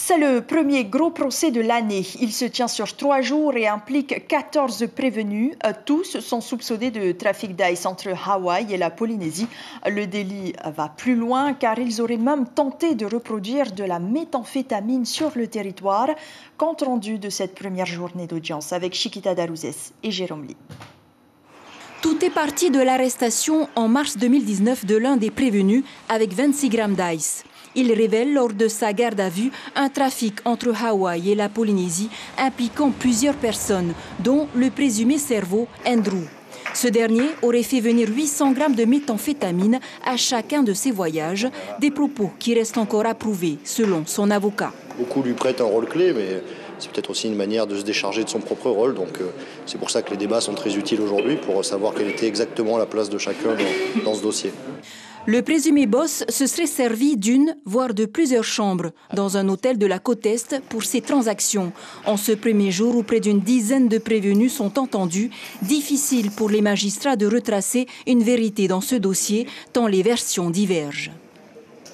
C'est le premier gros procès de l'année. Il se tient sur 3 jours et implique 14 prévenus. Tous sont soupçonnés de trafic d'ice entre Hawaï et la Polynésie. Le délit va plus loin car ils auraient même tenté de reproduire de la méthamphétamine sur le territoire. Compte rendu de cette première journée d'audience avec Chiquita Darouzès et Jérôme Lee. Tout est parti de l'arrestation en mars 2019 de l'un des prévenus avec 26 grammes d'ice. Il révèle lors de sa garde à vue un trafic entre Hawaï et la Polynésie impliquant plusieurs personnes, dont le présumé cerveau Andrew. Ce dernier aurait fait venir 800 grammes de méthamphétamine à chacun de ses voyages, des propos qui restent encore à prouver selon son avocat. Beaucoup lui prêtent un rôle clé, mais c'est peut-être aussi une manière de se décharger de son propre rôle. Donc c'est pour ça que les débats sont très utiles aujourd'hui, pour savoir quelle était exactement la place de chacun dans ce dossier. Le présumé boss se serait servi d'une, voire de plusieurs chambres dans un hôtel de la côte Est pour ces transactions. En ce premier jour où près d'une dizaine de prévenus sont entendus, difficile pour les magistrats de retracer une vérité dans ce dossier, tant les versions divergent.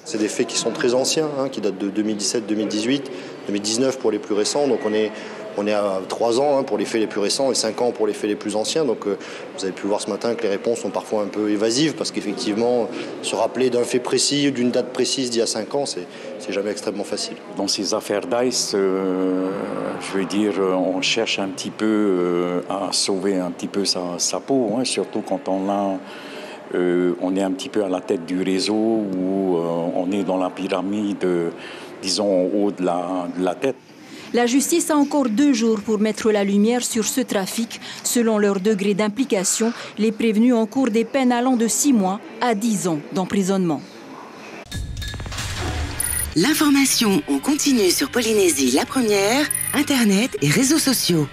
C'est des faits qui sont très anciens, qui datent de 2017, 2018, 2019 pour les plus récents. Donc on est à 3 ans pour les faits les plus récents et 5 ans pour les faits les plus anciens. Donc vous avez pu voir ce matin que les réponses sont parfois un peu évasives parce qu'effectivement, se rappeler d'un fait précis, d'une date précise d'il y a 5 ans, c'est jamais extrêmement facile. Dans ces affaires d'ice, je veux dire, on cherche un petit peu à sauver un petit peu sa peau, surtout quand on est un petit peu à la tête du réseau ou on est dans la pyramide, disons, au haut de la tête. La justice a encore 2 jours pour mettre la lumière sur ce trafic. Selon leur degré d'implication, les prévenus encourent des peines allant de 6 mois à 10 ans d'emprisonnement. L'information en continu sur Polynésie la première, Internet et réseaux sociaux.